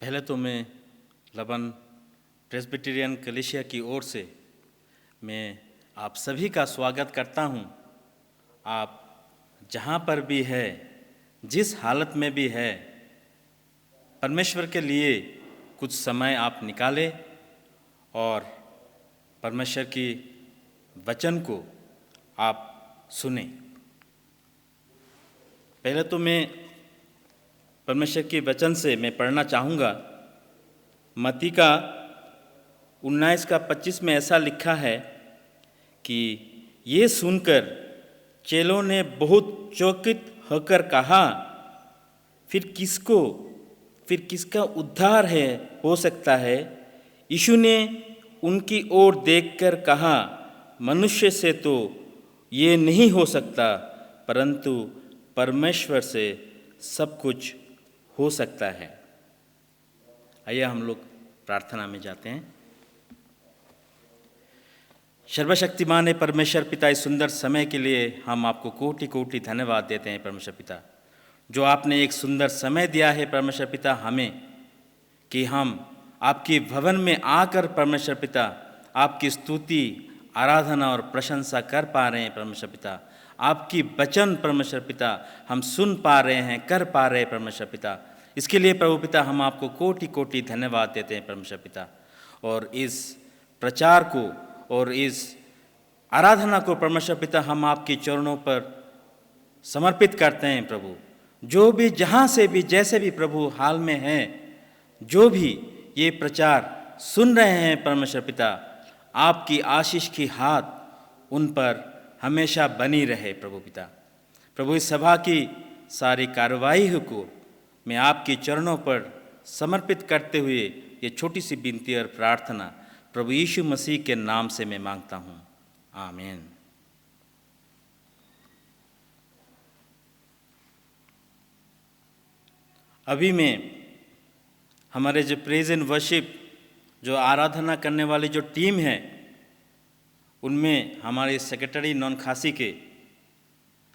पहले तो मैं लबन प्रेस्बिटेरियन कलीसिया की ओर से मैं आप सभी का स्वागत करता हूं। आप जहां पर भी है, जिस हालत में भी है, परमेश्वर के लिए कुछ समय आप निकालें और परमेश्वर की वचन को आप सुने। पहले तो मैं परमेश्वर के वचन से मैं पढ़ना चाहूँगा। मत्ती का 19:25 में ऐसा लिखा है कि ये सुनकर चेलों ने बहुत चौकित होकर कहा, फिर किसका उद्धार हो सकता है। यीशु ने उनकी ओर देखकर कहा, मनुष्य से तो ये नहीं हो सकता, परंतु परमेश्वर से सब कुछ हो सकता है। आइए हम लोग प्रार्थना में जाते हैं। सर्वशक्तिमान है परमेश्वर पिता, इस सुंदर समय के लिए हम आपको कोटि कोटि धन्यवाद देते हैं परमेश्वर पिता, जो आपने एक सुंदर समय दिया है परमेश्वर पिता हमें, कि हम आपके भवन में आकर परमेश्वर पिता आपकी स्तुति, आराधना और प्रशंसा कर पा रहे हैं परमेश्वर पिता। आपकी वचन परमेश्वर पिता हम सुन पा रहे हैं, कर पा रहे हैं परमेश्वर पिता। इसके लिए प्रभु पिता हम आपको कोटि कोटि धन्यवाद देते हैं परमेश्वर पिता। और इस प्रचार को और इस आराधना को परमेश्वर पिता हम आपके चरणों पर समर्पित करते हैं प्रभु। जो भी जहाँ से भी जैसे भी प्रभु हाल में हैं, जो भी ये प्रचार सुन रहे हैं परमेश्वर पिता, आपकी आशीष की हाथ उन पर हमेशा बनी रहे प्रभु पिता। प्रभु इस सभा की सारी कार्रवाई को मैं आपके चरणों पर समर्पित करते हुए ये छोटी सी विनती और प्रार्थना प्रभु यीशु मसीह के नाम से मैं मांगता हूँ, आमीन। अभी मैं हमारे जो प्रेज एंड वर्शिप, जो आराधना करने वाली जो टीम है, उनमें हमारे सेक्रेटरी नॉन खासी के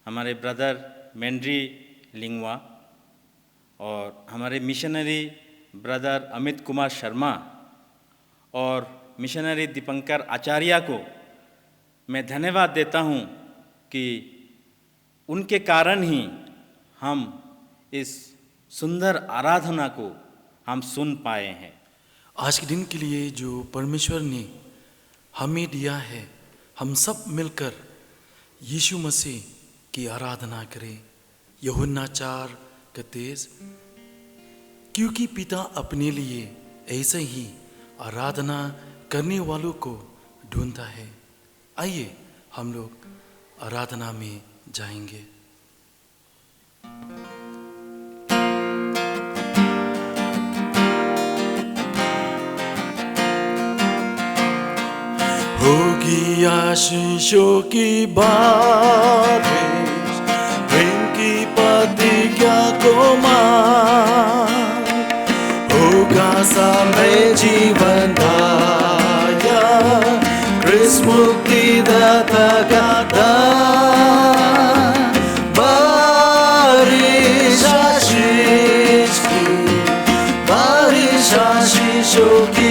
हमारे ब्रदर मेंड्री लिंगवा और हमारे मिशनरी ब्रदर अमित कुमार शर्मा और मिशनरी दीपंकर आचार्य को मैं धन्यवाद देता हूं कि उनके कारण ही हम इस सुंदर आराधना को हम सुन पाए हैं। आज के दिन के लिए जो परमेश्वर ने हमें दिया है, हम सब मिलकर यीशु मसीह की आराधना करें। यूहन्ना 4:23, क्योंकि पिता अपने लिए ऐसे ही आराधना करने वालों को ढूंढता है। आइए हम लोग आराधना में जाएंगे। होगी आशीषों की बारिश, प्रेम की प्रतिज्ञा को मान, होगा समय जीवन दाया, कृष्ण मुक्तिदाता का दान। बारिश आशीष की, बारिश आशीषों की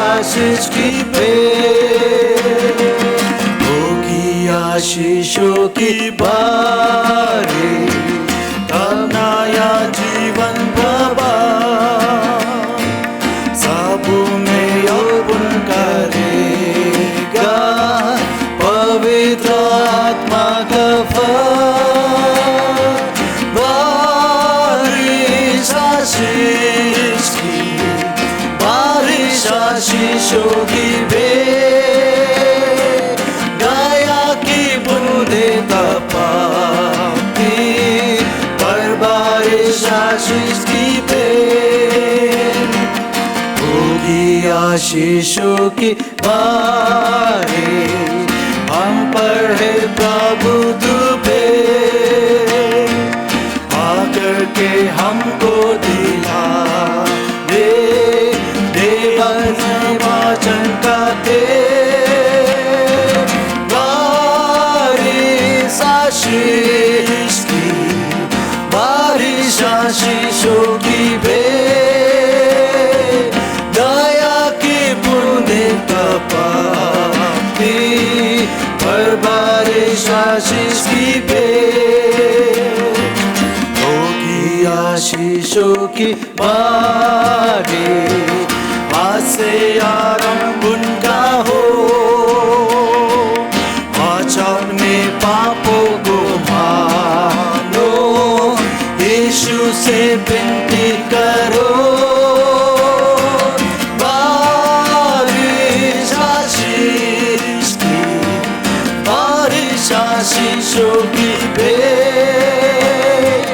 आशीष की होगी आशीषों की बारिश, तब नया जीवन बाबा सबों में यौवन करेगा, पवित्र आत्मा का फल। बारिश आशीष की, बारिश आशीषों की भेंट, दया की बूंदें तपाती, पर बारिश आशीष की भेंट। होगी आशीषों की बारिश, हम पर है प्रभु दुबे, आकर के हमको दिला दे वचन का के बारे आज से आरंभ उनका हो। आज अपने पापों को मानो, यीशु से विनती करो। बारिश आशीष की, बारिश आशीषों की भेंट,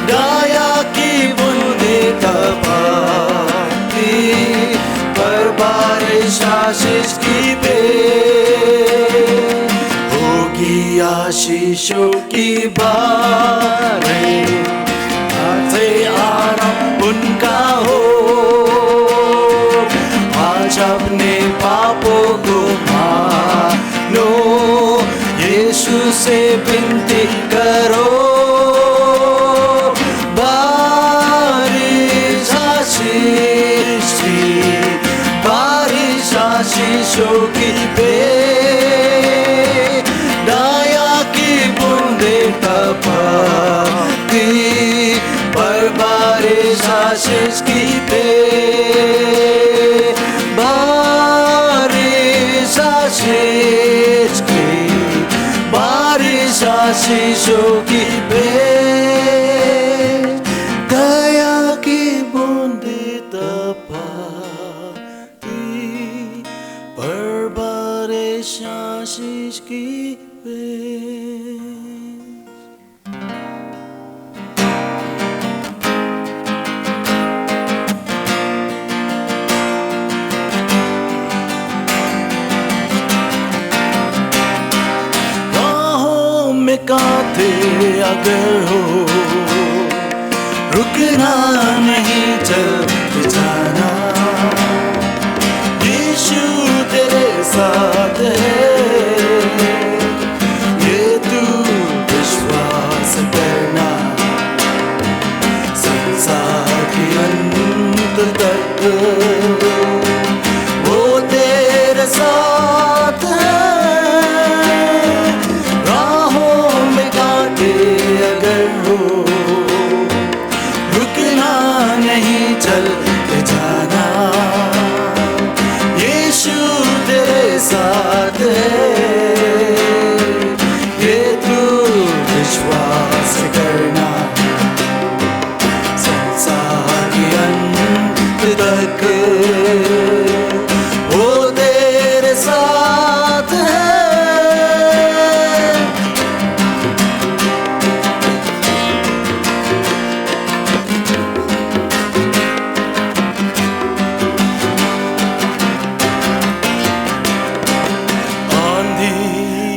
दया की बूंदे तपाती, पर बारिश आशीष की भेंट होगी। आशीषों की बारिश आज से आरंभ उनका हो। आज अपने पापों को मानो, यीशु से विनती करो। बारिश आशीष की, बारिश आशीषों की भेंट, दया की बूंदे तपाती, पर बारिश आशीष की भेंट, बारिश आशीष की, बारिश आशीषों की भेंट, दया की बूंदे तपाती, पर बारिश आशीष की भेंट। कांटे अगर हो, रुकना नहीं, चल जाना। यीशु तेरे साथ है, ये तू विश्वास करना। संसार के अंत तक वो तेरे साथ है। अगर हो, रुकना नहीं, चल जाना। यीशु तेरे साथ है, ये तू विश्वास करना। संसार के अंत तक वो तेरे साथ है।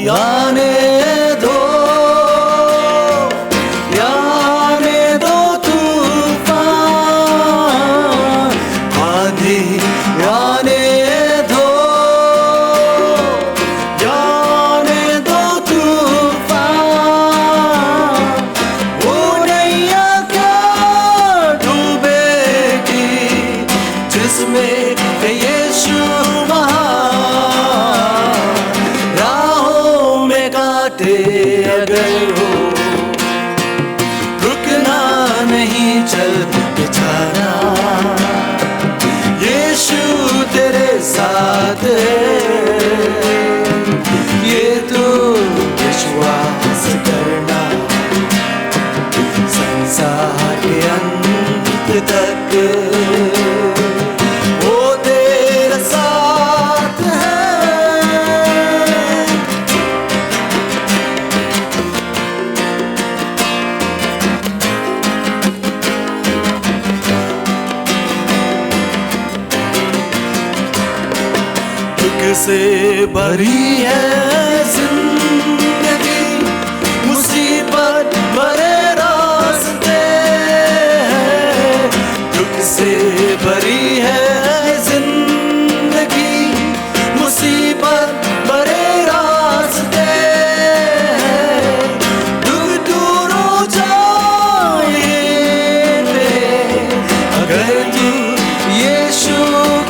आने दो, आने दो तूफान, आंधी आने दो, आने दो तूफान। वो नैया क्या डूबेगी जिसमें यीशु अगर हो, रुकना नहीं, चल जाना। यीशु तेरे साथ है, ये तू विश्वास करना। संसार के अंत तक वो तेरे साथ है। से भरी है जिंदगी, मुसीबत भरे रास्ते हैं। दुख से भरी है जिंदगी, मुसीबत भरे रास्ते हैं। दुख दूर हो जाएंगे अगर तू यीशु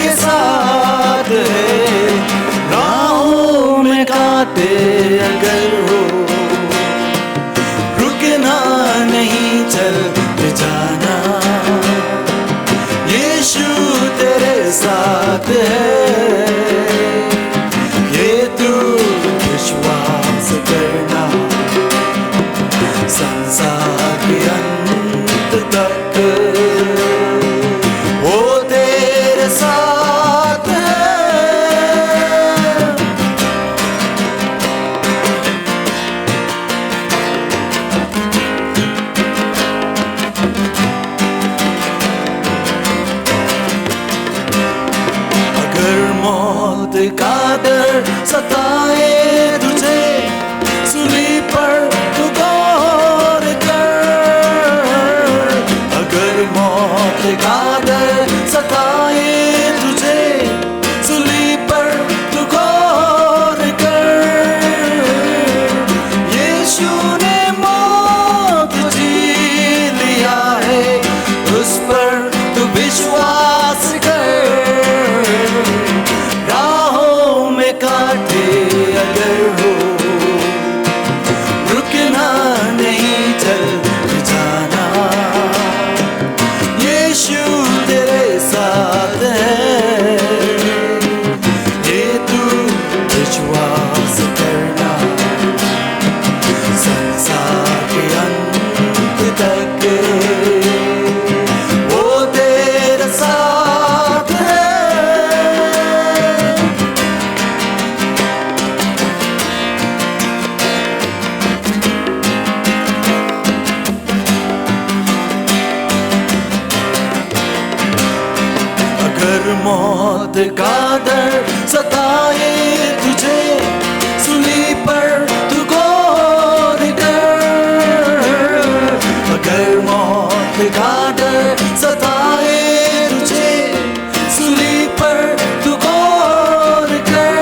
के साथ है। राहों में कांटे साथ है, ये तू विश्वास करना, संसार के अंत तक वो तेरे साथ है। अगर मौत का डर सताए तुझे, सूली पर तू गौर कर। अगर मौत का डर सताए तुझे, सूली पर तू गौर कर। यीशु ने मौत जीत लिया है, उस पर तू विश्वास कर। राहों में कांटे अगर हो, रुकना नहीं, चल जाना, यीशु तेरे साथ है, ये तू विश्वास करना, संसार के अंत तक वो तेरे साथ है। अगर मौत का डर सताए तुझे, सूली पर तू गौर कर। अगर मौत का डर सताए तुझे, सूली पर तू गौर कर।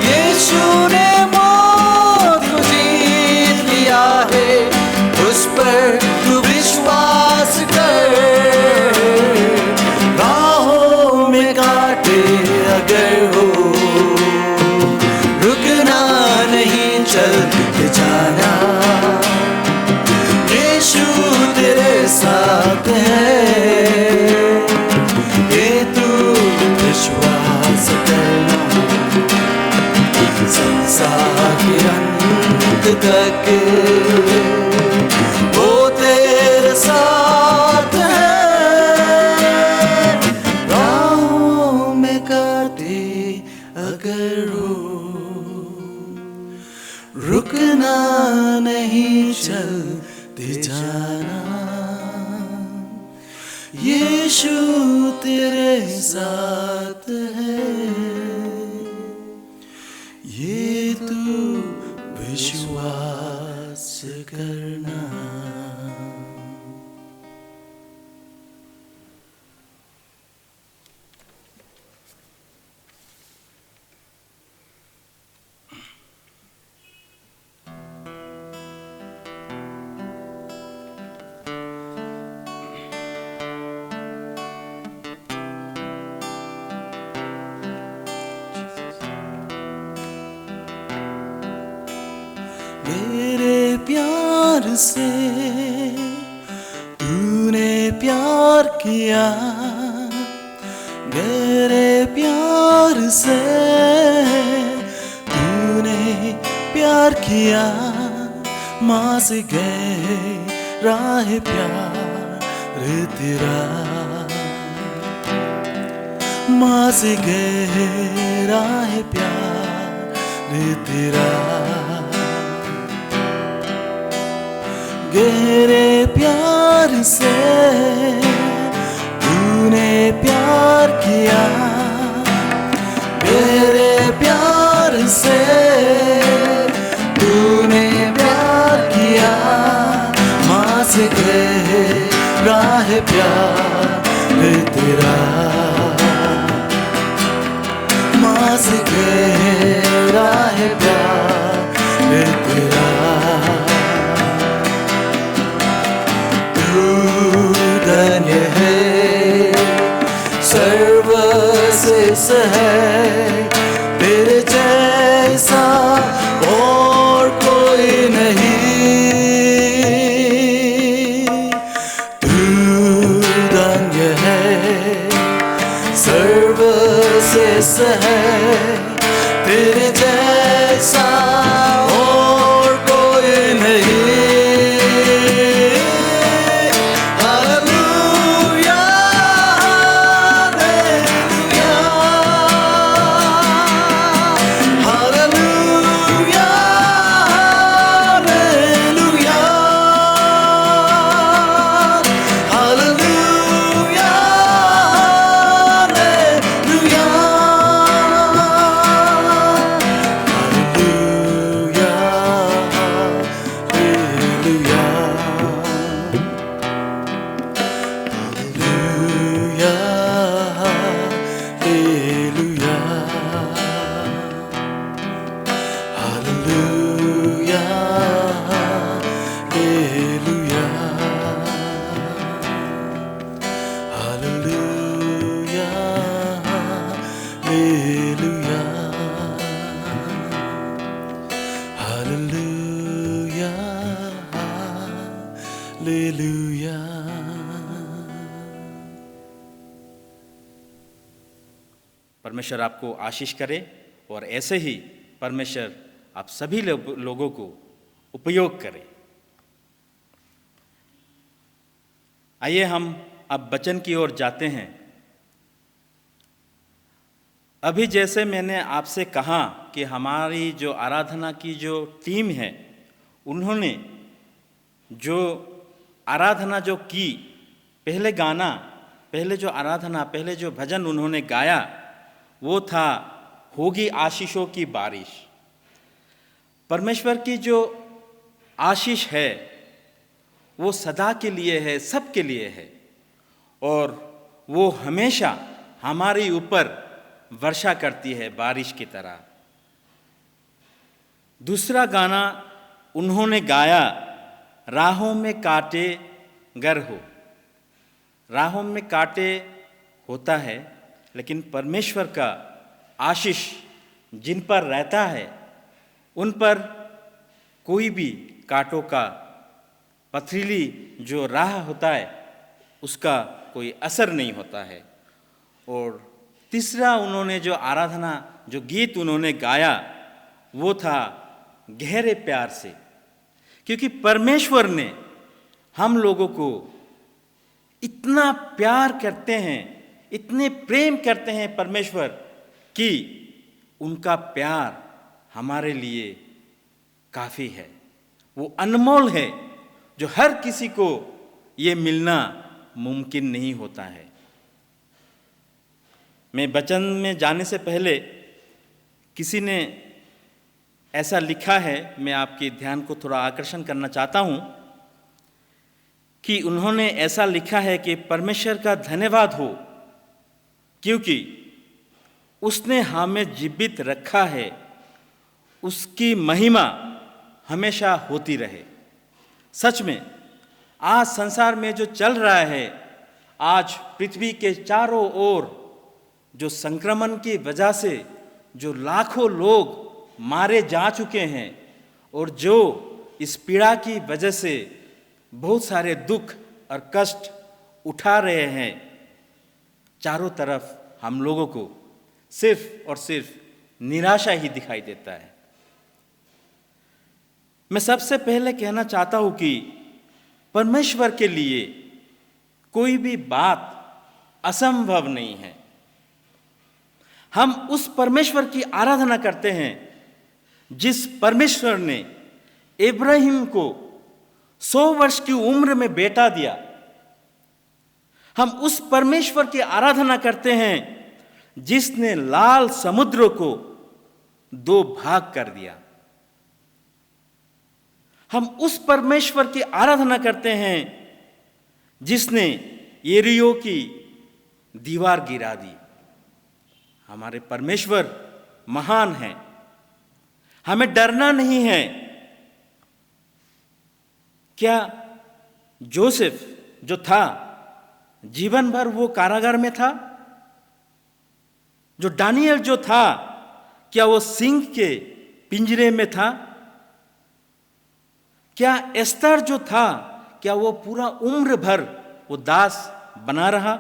यीशु ने मौत को जीत लिया है, उस पर तू विश्वास कर। राहों में कांटे अगर हो, रुकना नहीं, चल जाना, यीशु तेरे साथ है, ये तू विश्वास करना, संसार के अंत तक वो तेरे साथ है। राहों में कांटे अगर हो, रुकना नहीं, चलते जाना, यीशु तेरे साथ है, ये तू विश्वास करना। मेरे प्यार से तूने प्यार किया, मेरे प्यार से तूने प्यार किया, माँ से गहरा है प्यार तेरा, माँ से गहरा है प्यार तेरा। गहरे प्यार से तूने प्यार किया, गहरे प्यार से तूने प्यार किया, माँ से गहरा है प्यार तेरा, माँ से गहरा है प्यार तेरा। धन्य है सर्वश्रेष्ठ है, तेरे जैसा और कोई नहीं। तू धन्य है शेष है, तेरे जैसा और कोई नहीं। Hallelujah, hallelujah, hallelujah, hallelujah, hallelujah, hallelujah. परमेश्वर आपको आशीष करे और ऐसे ही परमेश्वर आप सभी लोगों को उपयोग करे। आइए हम अब वचन की ओर जाते हैं। अभी जैसे मैंने आपसे कहा कि हमारी जो आराधना की जो टीम है, उन्होंने जो आराधना जो की, पहले गाना, पहले जो आराधना, पहले जो भजन उन्होंने गाया, वो था होगी आशीषों की बारिश। परमेश्वर की जो आशीष है वो सदा के लिए है, सबके लिए है, और वो हमेशा हमारे ऊपर वर्षा करती है बारिश की तरह। दूसरा गाना उन्होंने गाया, राहों में कांटे गर हो। राहों में कांटे होता है, लेकिन परमेश्वर का आशीष जिन पर रहता है उन पर कोई भी कांटों का, पथरीली जो राह होता है उसका कोई असर नहीं होता है। और तीसरा उन्होंने जो आराधना, जो गीत उन्होंने गाया, वो था गहरे प्यार से, क्योंकि परमेश्वर ने हम लोगों को इतना प्यार करते हैं, इतने प्रेम करते हैं परमेश्वर, कि उनका प्यार हमारे लिए काफ़ी है। वो अनमोल है, जो हर किसी को ये मिलना मुमकिन नहीं होता है। मैं वचन में जाने से पहले किसी ने ऐसा लिखा है, मैं आपके ध्यान को थोड़ा आकर्षण करना चाहता हूँ कि उन्होंने ऐसा लिखा है कि परमेश्वर का धन्यवाद हो, क्योंकि उसने हमें जीवित रखा है, उसकी महिमा हमेशा होती रहे। सच में आज संसार में जो चल रहा है, आज पृथ्वी के चारों ओर जो संक्रमण की वजह से जो लाखों लोग मारे जा चुके हैं, और जो इस पीड़ा की वजह से बहुत सारे दुख और कष्ट उठा रहे हैं, चारों तरफ हम लोगों को सिर्फ और सिर्फ निराशा ही दिखाई देता है। मैं सबसे पहले कहना चाहता हूं कि परमेश्वर के लिए कोई भी बात असंभव नहीं है। हम उस परमेश्वर की आराधना करते हैं जिस परमेश्वर ने इब्राहिम को 100 वर्ष की उम्र में बेटा दिया। हम उस परमेश्वर की आराधना करते हैं जिसने लाल समुद्र को 2 भाग कर दिया। हम उस परमेश्वर की आराधना करते हैं जिसने यरीहो की दीवार गिरा दी। हमारे परमेश्वर महान हैं, हमें डरना नहीं है। क्या जोसेफ जो था, जीवन भर वो कारागार में था? जो दानियल जो था, क्या वो सिंह के पिंजरे में था? क्या एस्तर जो था, क्या वो पूरा उम्र भर वो दास बना रहा?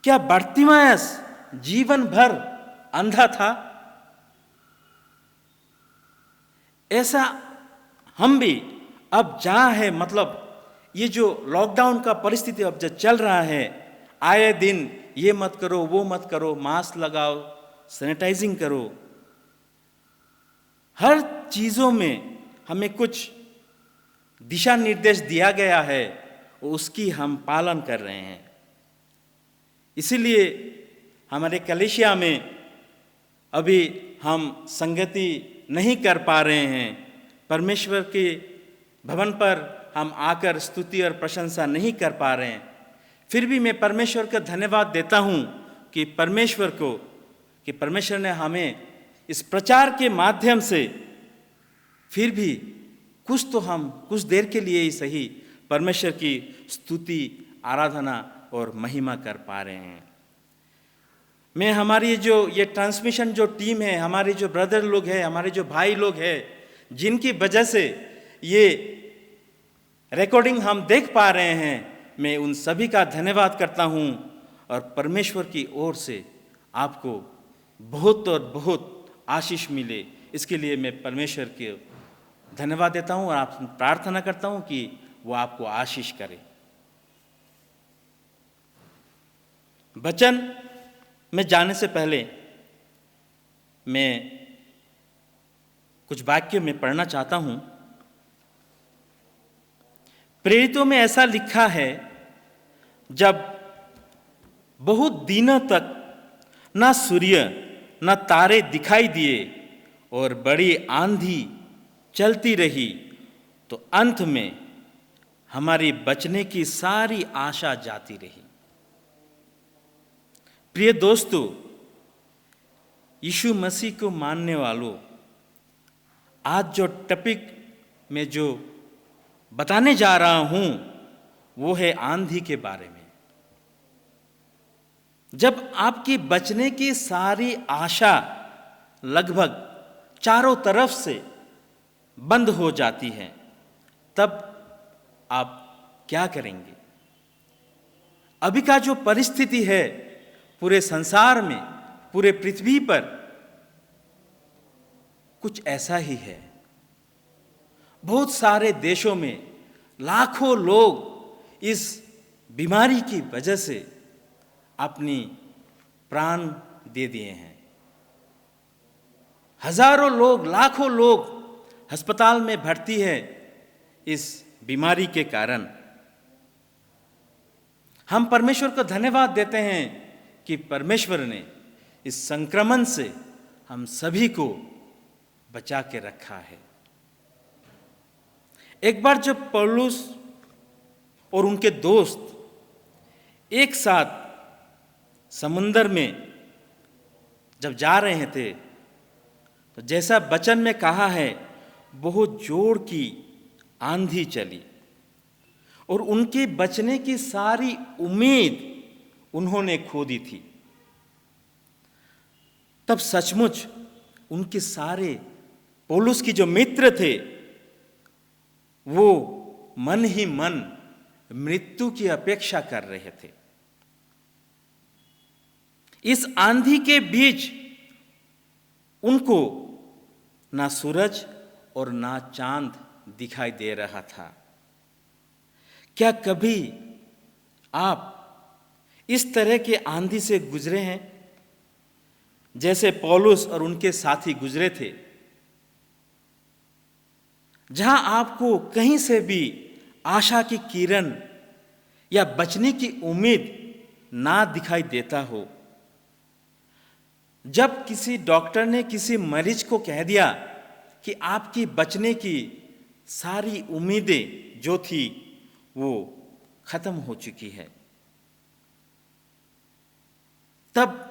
क्या बर्तिमायस जीवन भर अंधा था, ऐसा हम भी अब जहाँ है, मतलब ये जो लॉकडाउन का परिस्थिति अब जो चल रहा है, आए दिन ये मत करो, वो मत करो, मास्क लगाओ, सैनिटाइजिंग करो, हर चीज़ों में हमें कुछ दिशा निर्देश दिया गया है, उसकी हम पालन कर रहे हैं। इसीलिए हमारे कलीसिया में अभी हम संगति नहीं कर पा रहे हैं, परमेश्वर के भवन पर हम आकर स्तुति और प्रशंसा नहीं कर पा रहे हैं। फिर भी मैं परमेश्वर का धन्यवाद देता हूँ कि परमेश्वर ने हमें इस प्रचार के माध्यम से फिर भी कुछ देर के लिए ही सही परमेश्वर की स्तुति, आराधना और महिमा कर पा रहे हैं। मैं हमारी जो ये ट्रांसमिशन जो टीम है, हमारे जो ब्रदर लोग हैं, हमारे जो भाई लोग हैं, जिनकी वजह से ये रिकॉर्डिंग हम देख पा रहे हैं, मैं उन सभी का धन्यवाद करता हूँ और परमेश्वर की ओर से आपको बहुत और बहुत आशीष मिले, इसके लिए मैं परमेश्वर के धन्यवाद देता हूँ और आप प्रार्थना करता हूँ कि वो आपको आशीष करे। वचन में जाने से पहले मैं कुछ वाक्य में पढ़ना चाहता हूँ। प्रेरितों में ऐसा लिखा है, जब बहुत दिनों तक न सूर्य न तारे दिखाई दिए और बड़ी आंधी चलती रही, तो अंत में हमारी बचने की सारी आशा जाती रही। प्रिय दोस्तों, यीशु मसीह को मानने वालों, आज जो टॉपिक में जो बताने जा रहा हूं वो है आंधी के बारे में। जब आपकी बचने की सारी आशा लगभग चारों तरफ से बंद हो जाती है, तब आप क्या करेंगे? अभी का जो परिस्थिति है पूरे संसार में, पूरे पृथ्वी पर कुछ ऐसा ही है। बहुत सारे देशों में लाखों लोग इस बीमारी की वजह से अपनी प्राण दे दिए हैं। हजारों लोग, लाखों लोग अस्पताल में भर्ती है इस बीमारी के कारण। हम परमेश्वर को धन्यवाद देते हैं कि परमेश्वर ने इस संक्रमण से हम सभी को बचा के रखा है। एक बार जब पौलुस और उनके दोस्त एक साथ समुंदर में जब जा रहे थे, तो जैसा वचन में कहा है, बहुत जोर की आंधी चली और उनके बचने की सारी उम्मीद उन्होंने खो दी थी। तब सचमुच उनके सारे पौलुस की जो मित्र थे, वो मन ही मन मृत्यु की अपेक्षा कर रहे थे। इस आंधी के बीच उनको ना सूरज और ना चांद दिखाई दे रहा था। क्या कभी आप इस तरह के आंधी से गुजरे हैं जैसे पौलुस और उनके साथी गुजरे थे, जहां आपको कहीं से भी आशा की किरण या बचने की उम्मीद ना दिखाई देता हो? जब किसी डॉक्टर ने किसी मरीज को कह दिया कि आपकी बचने की सारी उम्मीदें जो थी वो खत्म हो चुकी है, तब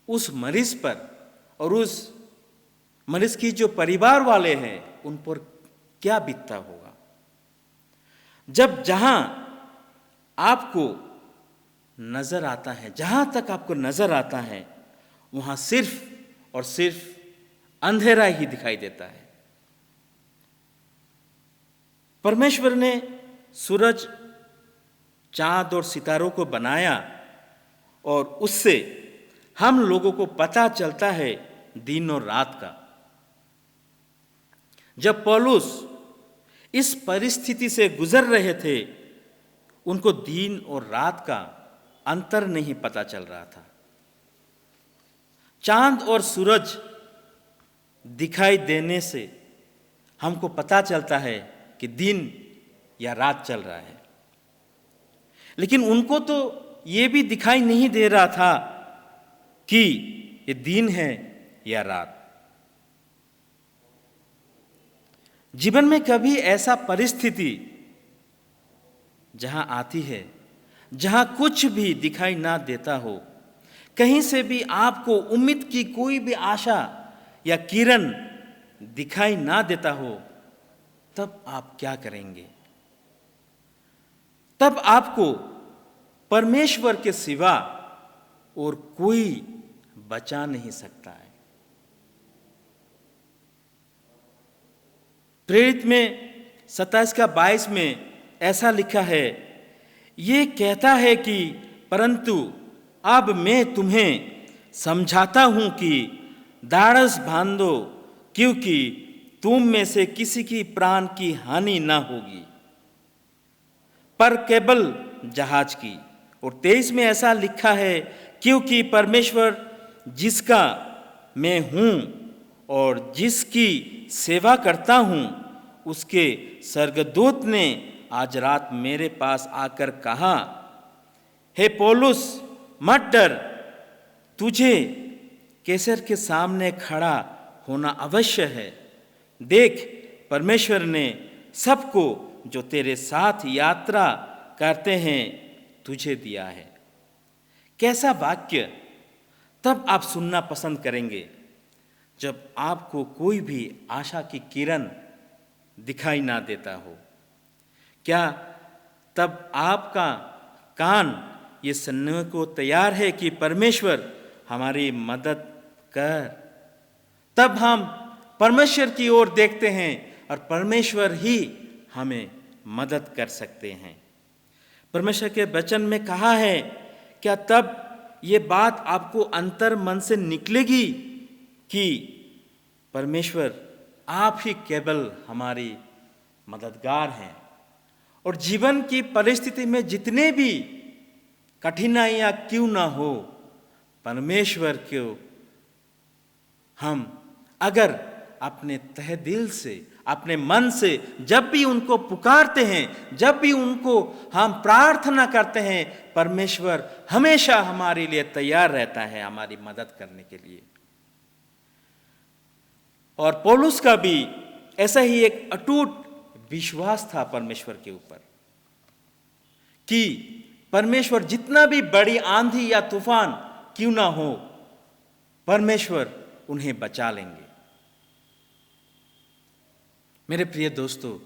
उस मरीज पर और उस मरीज की जो परिवार वाले हैं उन पर क्या बीतता होगा? जब जहां आपको नजर आता है, जहां तक आपको नजर आता है, वहां सिर्फ और सिर्फ अंधेरा ही दिखाई देता है। परमेश्वर ने सूरज, चांद और सितारों को बनाया और उससे हम लोगों को पता चलता है दिन और रात का। जब पौलुस इस परिस्थिति से गुजर रहे थे, उनको दिन और रात का अंतर नहीं पता चल रहा था। चांद और सूरज दिखाई देने से हमको पता चलता है कि दिन या रात चल रहा है, लेकिन उनको तो ये भी दिखाई नहीं दे रहा था कि ये दिन है या रात। जीवन में कभी ऐसा परिस्थिति जहां आती है, जहां कुछ भी दिखाई ना देता हो, कहीं से भी आपको उम्मीद की कोई भी आशा या किरण दिखाई ना देता हो, तब आप क्या करेंगे? तब आपको परमेश्वर के सिवा और कोई बचा नहीं सकता है। प्रेरित में 27:22 में ऐसा लिखा है, ये कहता है कि परंतु अब मैं तुम्हें समझाता हूं कि दाढ़स बांधो, क्योंकि तुम में से किसी की प्राण की हानि ना होगी, पर केवल जहाज की। और 23 में ऐसा लिखा है, क्योंकि परमेश्वर जिसका मैं हूं और जिसकी सेवा करता हूं, उसके स्वर्गदूत ने आज रात मेरे पास आकर कहा, हे पौलुस मत डर, तुझे कैसर के सामने खड़ा होना अवश्य है। देख, परमेश्वर ने सबको जो तेरे साथ यात्रा करते हैं तुझे दिया है। कैसा वाक्य तब आप सुनना पसंद करेंगे जब आपको कोई भी आशा की किरण दिखाई ना देता हो? क्या तब आपका कान ये सुनने को तैयार है कि परमेश्वर हमारी मदद कर? तब हम परमेश्वर की ओर देखते हैं और परमेश्वर ही हमें मदद कर सकते हैं। परमेश्वर के वचन में कहा है, क्या तब ये बात आपको अंतर मन से निकलेगी कि परमेश्वर आप ही केवल हमारी मददगार हैं, और जीवन की परिस्थिति में जितने भी कठिनाइयां क्यों ना हो, परमेश्वर को हम अगर अपने तहे दिल से, अपने मन से जब भी उनको पुकारते हैं, जब भी उनको हम प्रार्थना करते हैं, परमेश्वर हमेशा हमारे लिए तैयार रहता है हमारी मदद करने के लिए। और पौलुस का भी ऐसा ही एक अटूट विश्वास था परमेश्वर के ऊपर कि परमेश्वर जितना भी बड़ी आंधी या तूफान क्यों ना हो, परमेश्वर उन्हें बचा लेंगे। मेरे प्रिय दोस्तों,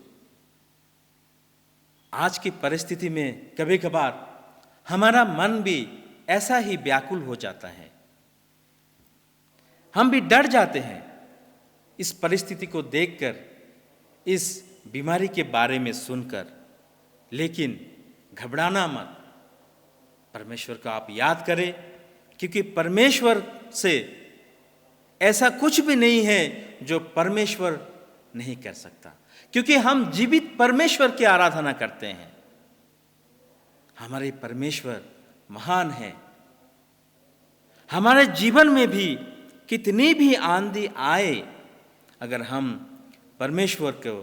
आज की परिस्थिति में कभी कभार हमारा मन भी ऐसा ही व्याकुल हो जाता है। हम भी डर जाते हैं इस परिस्थिति को देखकर, इस बीमारी के बारे में सुनकर। लेकिन घबराना मत, परमेश्वर को आप याद करें, क्योंकि परमेश्वर से ऐसा कुछ भी नहीं है जो परमेश्वर नहीं कर सकता, क्योंकि हम जीवित परमेश्वर की आराधना करते हैं। हमारे परमेश्वर महान है। हमारे जीवन में भी कितनी भी आंधी आए, अगर हम परमेश्वर को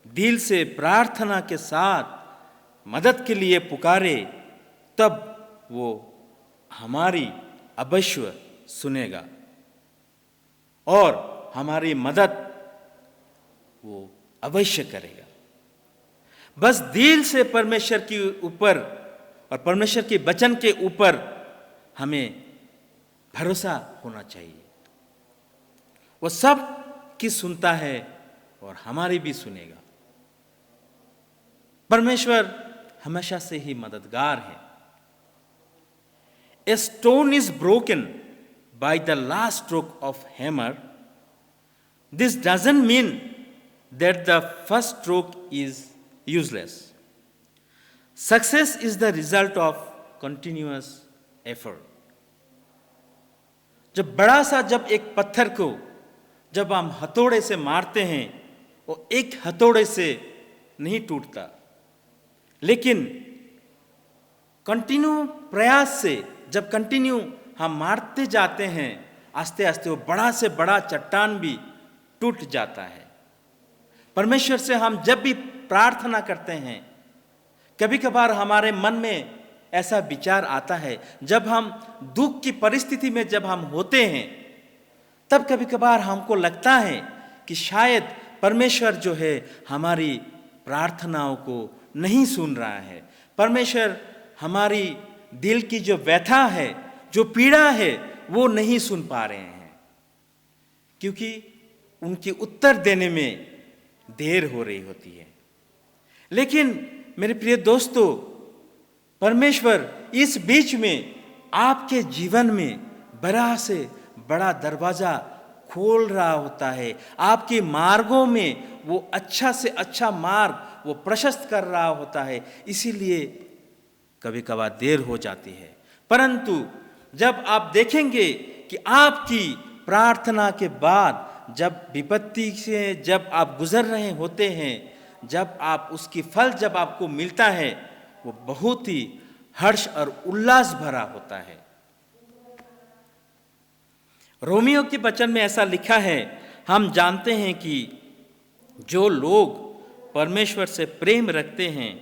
दिल से प्रार्थना के साथ मदद के लिए पुकारे, तब वो हमारी अवश्य सुनेगा और हमारी मदद वो अवश्य करेगा। बस दिल से परमेश्वर के ऊपर और परमेश्वर के वचन के ऊपर हमें भरोसा होना चाहिए। वो सब की सुनता है और हमारी भी सुनेगा। परमेश्वर हमेशा से ही मददगार है। A stone is broken by the last stroke of hammer. This doesn't mean that the first stroke is useless. Success is the result of continuous effort. जब एक पत्थर को जब हम हथौड़े से मारते हैं, वो एक हथौड़े से नहीं टूटता, लेकिन कंटिन्यू प्रयास से जब कंटिन्यू हम मारते जाते हैं, आस्ते आस्ते वो बड़ा से बड़ा चट्टान भी टूट जाता है। परमेश्वर से हम जब भी प्रार्थना करते हैं, कभी कभार हमारे मन में ऐसा विचार आता है, जब हम दुख की परिस्थिति में जब हम होते हैं, तब कभी कभार हमको लगता है कि शायद परमेश्वर जो है हमारी प्रार्थनाओं को नहीं सुन रहा है। परमेश्वर हमारी दिल की जो व्यथा है, जो पीड़ा है, वो नहीं सुन पा रहे हैं, क्योंकि उनके उत्तर देने में देर हो रही होती है। लेकिन मेरे प्रिय दोस्तों, परमेश्वर इस बीच में आपके जीवन में बड़ा से बड़ा दरवाजा खोल रहा होता है। आपके मार्गों में वो अच्छा से अच्छा मार्ग वो प्रशस्त कर रहा होता है। इसीलिए कभी कभार देर हो जाती है, परंतु जब आप देखेंगे कि आपकी प्रार्थना के बाद जब विपत्ति से जब आप गुजर रहे होते हैं, जब आप उसकी फल जब आपको मिलता है, वो बहुत ही हर्ष और उल्लास भरा होता है। रोमियो के वचन में ऐसा लिखा है, हम जानते हैं कि जो लोग परमेश्वर से प्रेम रखते हैं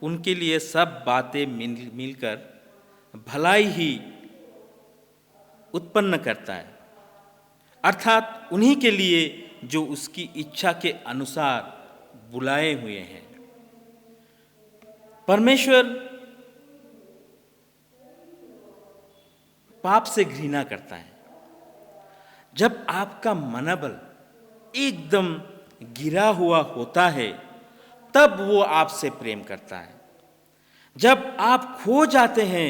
उनके लिए सब बातें मिलकर भलाई ही उत्पन्न करता है, अर्थात उन्हीं के लिए जो उसकी इच्छा के अनुसार बुलाए हुए हैं। परमेश्वर पाप से घृणा करता है। जब आपका मनोबल एकदम गिरा हुआ होता है, तब वो आपसे प्रेम करता है। जब आप खो जाते हैं,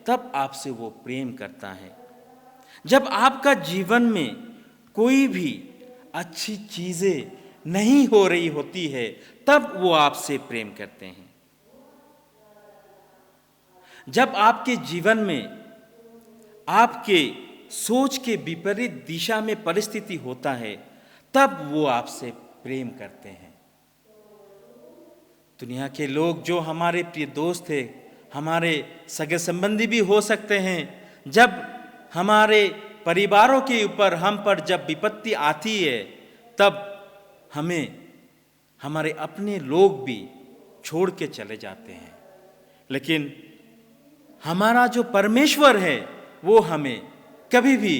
तब आपसे वो प्रेम करता है। जब आपका जीवन में कोई भी अच्छी चीजें नहीं हो रही होती है, तब वो आपसे प्रेम करते हैं। जब आपके जीवन में आपके सोच के विपरीत दिशा में परिस्थिति होता है, तब वो आपसे प्रेम करते हैं। दुनिया के लोग जो हमारे प्रिय दोस्त थे, हमारे सगे संबंधी भी हो सकते हैं, जब हमारे परिवारों के ऊपर हम पर जब विपत्ति आती है, तब हमें हमारे अपने लोग भी छोड़ के चले जाते हैं। लेकिन हमारा जो परमेश्वर है, वो हमें कभी भी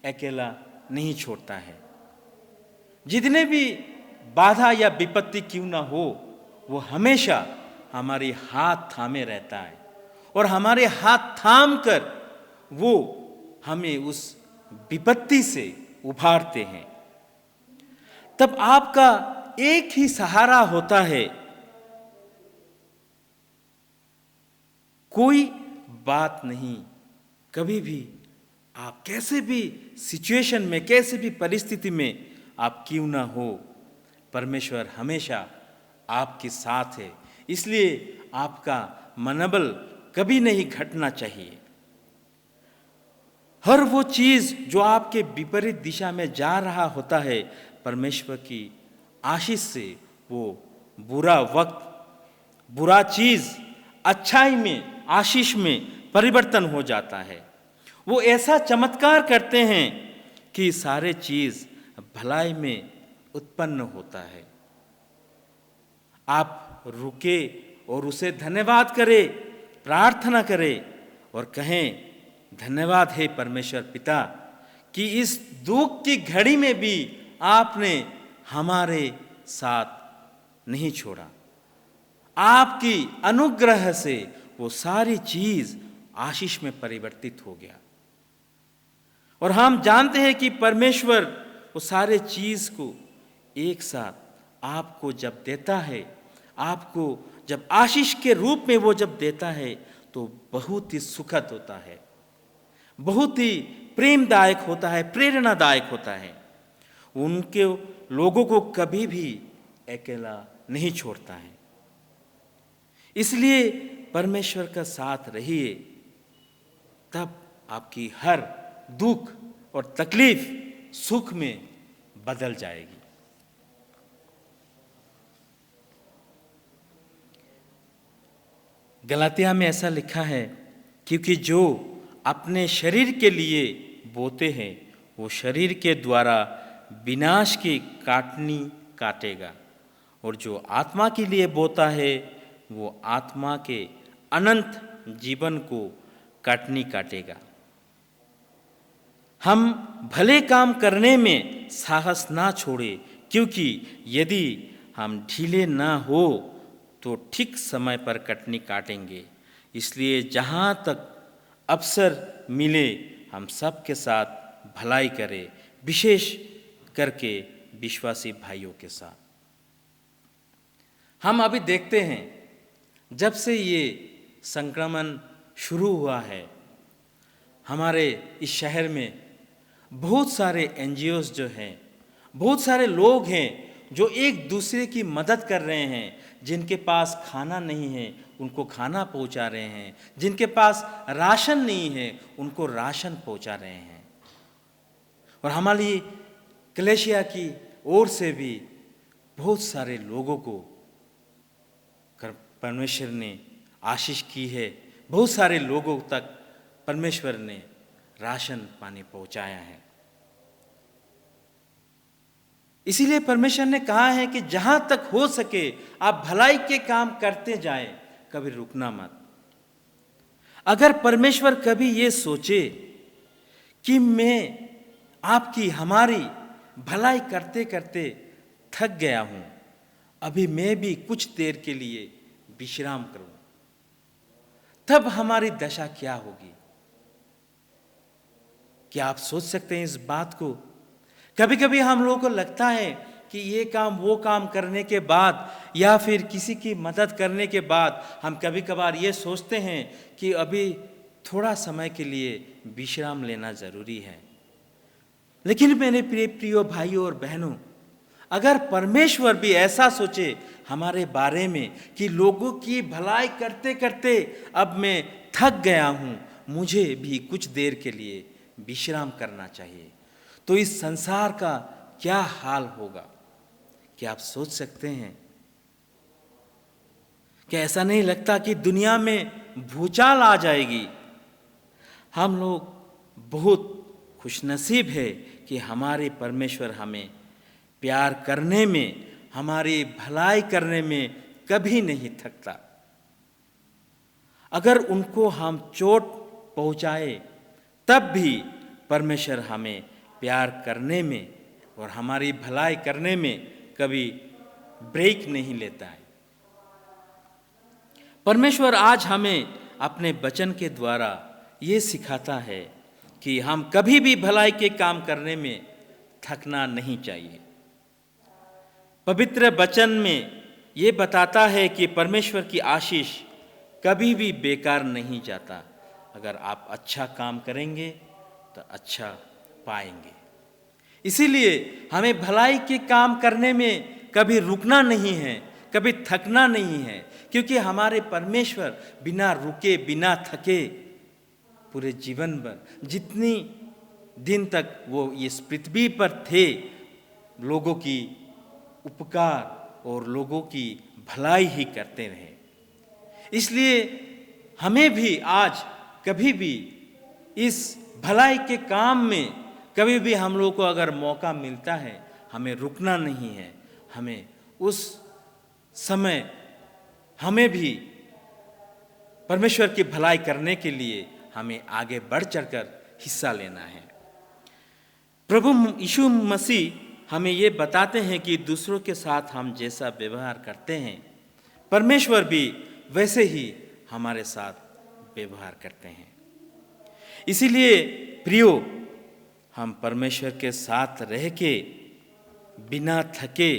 अकेला नहीं छोड़ता है। जितने भी बाधा या विपत्ति क्यों ना हो, वो हमेशा हमारे हाथ थामे रहता है, और हमारे हाथ थाम कर वो हमें उस विपत्ति से उभारते हैं। तब आपका एक ही सहारा होता है, कोई बात नहीं, कभी भी आप कैसे भी सिचुएशन में, कैसे भी परिस्थिति में आप क्यों ना हो, परमेश्वर हमेशा आपके साथ है। इसलिए आपका मनोबल कभी नहीं घटना चाहिए। हर वो चीज जो आपके विपरीत दिशा में जा रहा होता है, परमेश्वर की आशीष से वो बुरा वक्त, बुरा चीज अच्छाई में, आशीष में परिवर्तन हो जाता है। वो ऐसा चमत्कार करते हैं कि सारे चीज भलाई में उत्पन्न होता है। आप रुके और उसे धन्यवाद करें, प्रार्थना करें और कहें, धन्यवाद है परमेश्वर पिता कि इस दुख की घड़ी में भी आपने हमारे साथ नहीं छोड़ा। आपकी अनुग्रह से वो सारी चीज आशीष में परिवर्तित हो गया। और हम जानते हैं कि परमेश्वर वो सारे चीज को एक साथ आपको जब देता है, आपको जब आशीष के रूप में वो जब देता है, तो बहुत ही सुखद होता है, बहुत ही प्रेमदायक होता है, प्रेरणादायक होता है। उनके लोगों को कभी भी अकेला नहीं छोड़ता है। इसलिए परमेश्वर का साथ रहिए, तब आपकी हर दुख, और तकलीफ सुख में बदल जाएगी। गलातिया में ऐसा लिखा है, क्योंकि जो अपने शरीर के लिए बोते हैं वो शरीर के द्वारा विनाश की काटनी काटेगा, और जो आत्मा के लिए बोता है वो आत्मा के अनंत जीवन को काटनी काटेगा। हम भले काम करने में साहस ना छोड़े, क्योंकि यदि हम ढीले ना हो तो ठीक समय पर कटनी काटेंगे। इसलिए जहाँ तक अवसर मिले हम सब के साथ भलाई करें, विशेष करके विश्वासी भाइयों के साथ। हम अभी देखते हैं, जब से ये संक्रमण शुरू हुआ है, हमारे इस शहर में बहुत सारे एनजीओज जो हैं, बहुत सारे लोग हैं जो एक दूसरे की मदद कर रहे हैं। जिनके पास खाना नहीं है उनको खाना पहुंचा रहे हैं, जिनके पास राशन नहीं है उनको राशन पहुंचा रहे हैं। और हमारी कलेशिया की ओर से भी बहुत सारे लोगों को परमेश्वर ने आशीष की है, बहुत सारे लोगों तक परमेश्वर ने राशन पानी पहुंचाया है। इसीलिए परमेश्वर ने कहा है कि जहां तक हो सके आप भलाई के काम करते जाएं, कभी रुकना मत। अगर परमेश्वर कभी ये सोचे कि मैं आपकी हमारी भलाई करते करते थक गया हूं, अभी मैं भी कुछ देर के लिए विश्राम करूं, तब हमारी दशा क्या होगी? क्या आप सोच सकते हैं इस बात को? कभी कभी हम लोगों को लगता है कि ये काम वो काम करने के बाद या फिर किसी की मदद करने के बाद हम कभी कभार ये सोचते हैं कि अभी थोड़ा समय के लिए विश्राम लेना ज़रूरी है। लेकिन मेरे प्रिय भाइयों और बहनों, अगर परमेश्वर भी ऐसा सोचे हमारे बारे में कि लोगों की भलाई करते करते अब मैं थक गया हूँ, मुझे भी कुछ देर के लिए विश्राम करना चाहिए, तो इस संसार का क्या हाल होगा? क्या आप सोच सकते हैं? क्या ऐसा नहीं लगता कि दुनिया में भूचाल आ जाएगी? हम लोग बहुत खुशनसीब है कि हमारे परमेश्वर हमें प्यार करने में, हमारी भलाई करने में कभी नहीं थकता। अगर उनको हम चोट पहुंचाए तब भी परमेश्वर हमें प्यार करने में और हमारी भलाई करने में कभी ब्रेक नहीं लेता है। परमेश्वर आज हमें अपने वचन के द्वारा ये सिखाता है कि हम कभी भी भलाई के काम करने में थकना नहीं चाहिए। पवित्र वचन में ये बताता है कि परमेश्वर की आशीष कभी भी बेकार नहीं जाता। अगर आप अच्छा काम करेंगे तो अच्छा पाएंगे। इसीलिए हमें भलाई के काम करने में कभी रुकना नहीं है, कभी थकना नहीं है, क्योंकि हमारे परमेश्वर बिना रुके बिना थके पूरे जीवन भर जितनी दिन तक वो इस पृथ्वी पर थे, लोगों की उपकार और लोगों की भलाई ही करते रहे। इसलिए हमें भी आज कभी भी इस भलाई के काम में कभी भी हम लोगों को अगर मौका मिलता है, हमें रुकना नहीं है। हमें उस समय हमें भी परमेश्वर की भलाई करने के लिए हमें आगे बढ़ चढ़कर हिस्सा लेना है। प्रभु यीशु मसीह हमें ये बताते हैं कि दूसरों के साथ हम जैसा व्यवहार करते हैं, परमेश्वर भी वैसे ही हमारे साथ व्यवहार करते हैं। इसीलिए प्रियो, हम परमेश्वर के साथ रह के बिना थके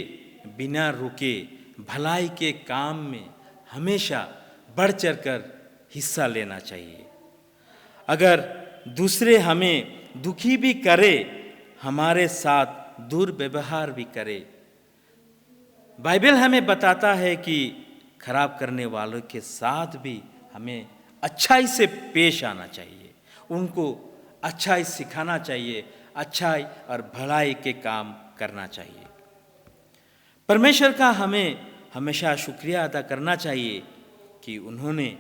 बिना रुके भलाई के काम में हमेशा बढ़ चढ़कर हिस्सा लेना चाहिए। अगर दूसरे हमें दुखी भी करे, हमारे साथ दुर्व्यवहार भी करे, बाइबल हमें बताता है कि खराब करने वालों के साथ भी हमें अच्छाई से पेश आना चाहिए, उनको अच्छाई सिखाना चाहिए, अच्छाई और भलाई के काम करना चाहिए। परमेश्वर का हमें हमेशा शुक्रिया अदा करना चाहिए कि उन्होंने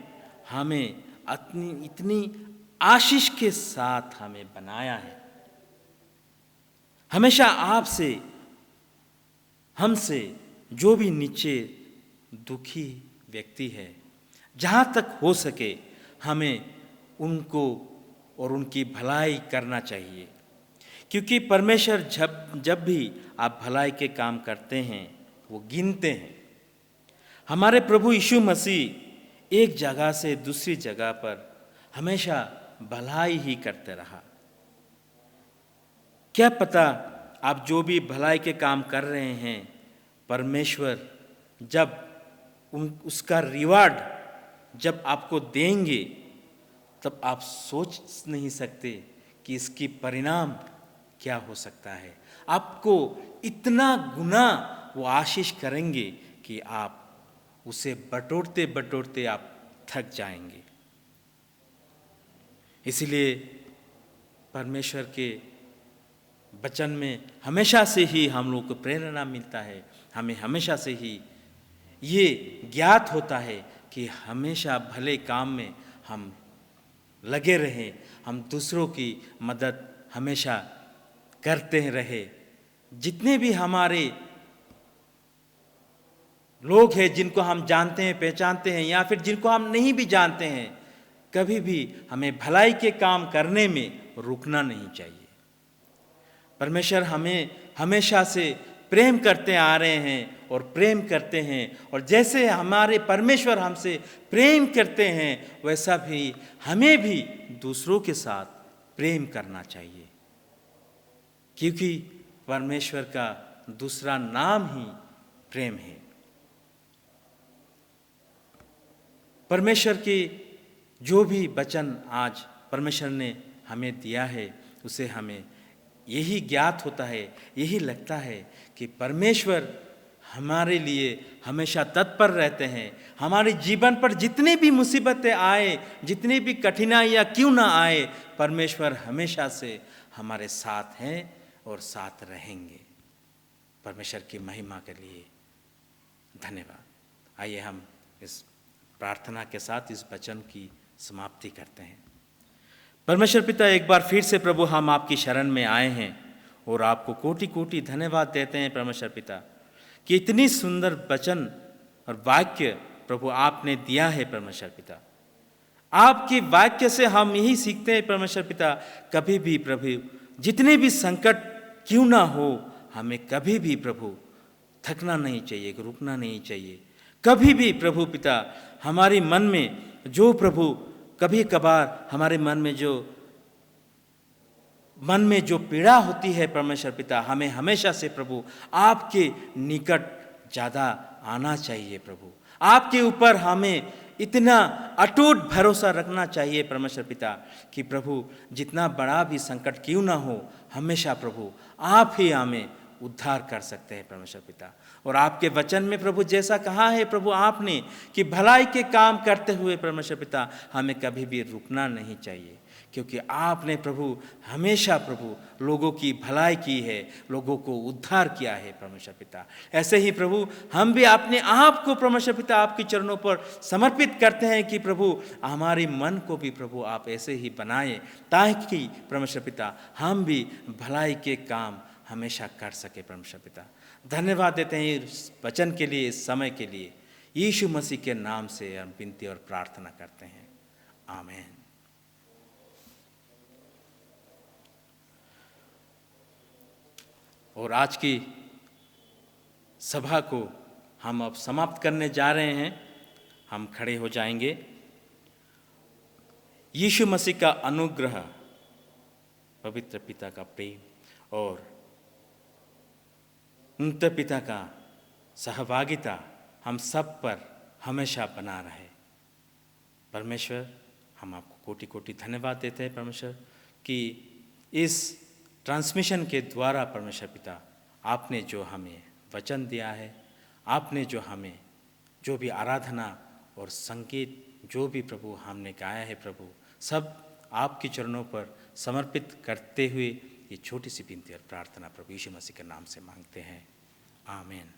हमें इतनी आशीष के साथ हमें बनाया है। हमेशा आपसे, हमसे जो भी नीचे दुखी व्यक्ति है, जहाँ तक हो सके हमें उनको और उनकी भलाई करना चाहिए, क्योंकि परमेश्वर जब भी आप भलाई के काम करते हैं वो गिनते हैं। हमारे प्रभु यीशु मसीह एक जगह से दूसरी जगह पर हमेशा भलाई ही करते रहा। क्या पता आप जो भी भलाई के काम कर रहे हैं, परमेश्वर जब उसका रिवार्ड जब आपको देंगे, तब आप सोच नहीं सकते कि इसकी परिणाम क्या हो सकता है। आपको इतना गुना वो आशीष करेंगे कि आप उसे बटोरते बटोरते आप थक जाएंगे। इसलिए परमेश्वर के वचन में हमेशा से ही हम लोग को प्रेरणा मिलता है। हमें हमेशा से ही ये ज्ञात होता है कि हमेशा भले काम में हम लगे रहें, हम दूसरों की मदद हमेशा करते रहे। जितने भी हमारे लोग हैं जिनको हम जानते हैं, पहचानते हैं, या फिर जिनको हम नहीं भी जानते हैं, कभी भी हमें भलाई के काम करने में रुकना नहीं चाहिए। परमेश्वर हमें हमेशा से प्रेम करते आ रहे हैं और प्रेम करते हैं, और जैसे हमारे परमेश्वर हमसे प्रेम करते हैं वैसा भी हमें भी दूसरों के साथ प्रेम करना चाहिए, क्योंकि परमेश्वर का दूसरा नाम ही प्रेम है। परमेश्वर के जो भी वचन आज परमेश्वर ने हमें दिया है, उसे हमें यही ज्ञात होता है, यही लगता है कि परमेश्वर हमारे लिए हमेशा तत्पर रहते हैं। हमारे जीवन पर जितनी भी मुसीबतें आए, जितनी भी कठिनाइयाँ क्यों ना आए, परमेश्वर हमेशा से हमारे साथ हैं और साथ रहेंगे। परमेश्वर की महिमा के लिए धन्यवाद। आइए हम इस प्रार्थना के साथ इस वचन की समाप्ति करते हैं। परमेश्वर पिता, एक बार फिर से प्रभु हम आपकी शरण में आए हैं और आपको कोटि कोटि धन्यवाद देते हैं परमेश्वर पिता, कि इतनी सुंदर वचन और वाक्य प्रभु आपने दिया है परमेश्वर पिता। आपके वाक्य से हम यही सीखते हैं परमेश्वर पिता, कभी भी प्रभु जितने भी संकट क्यों ना हो, हमें कभी भी प्रभु थकना नहीं चाहिए, रुकना नहीं चाहिए। कभी भी प्रभु पिता हमारे मन में जो प्रभु कभी कभार हमारे मन में जो पीड़ा होती है परमेश्वर पिता, हमें हमेशा से प्रभु आपके निकट ज़्यादा आना चाहिए। प्रभु आपके ऊपर हमें इतना अटूट भरोसा रखना चाहिए परमेश्वर पिता, कि प्रभु जितना बड़ा भी संकट क्यों ना हो, हमेशा प्रभु आप ही हमें उद्धार कर सकते हैं परमेश्वर पिता। और आपके वचन में प्रभु जैसा कहा है प्रभु आपने, कि भलाई के काम करते हुए परमेश्वर पिता हमें कभी भी रुकना नहीं चाहिए, क्योंकि आपने प्रभु हमेशा प्रभु लोगों की भलाई की है, लोगों को उद्धार किया है परमेश्वर पिता। ऐसे ही प्रभु हम भी अपने आप को परमेश्वर पिता आपके चरणों पर समर्पित करते हैं कि प्रभु हमारे मन को भी प्रभु आप ऐसे ही बनाए, ताकि परमेश्वर पिता हम भी भलाई के काम हमेशा कर सके परमेश्वर पिता। धन्यवाद देते हैं इस वचन के लिए, इस समय के लिए। यीशु मसीह के नाम से हम विनती और प्रार्थना करते हैं, आमीन। और आज की सभा को हम अब समाप्त करने जा रहे हैं। हम खड़े हो जाएंगे। यीशु मसीह का अनुग्रह, पवित्र पिता का प्रेम और उनके पिता का सहभागिता हम सब पर हमेशा बना रहे। परमेश्वर, हम आपको कोटि कोटि धन्यवाद देते हैं परमेश्वर, कि इस ट्रांसमिशन के द्वारा परमेश्वर पिता आपने जो हमें वचन दिया है, आपने जो हमें जो भी आराधना और संगीत जो भी प्रभु हमने गाया है प्रभु, सब आपके चरणों पर समर्पित करते हुए ये छोटी सी विनती और प्रार्थना प्रभु यीशु मसीह के नाम से मांगते हैं, आमीन।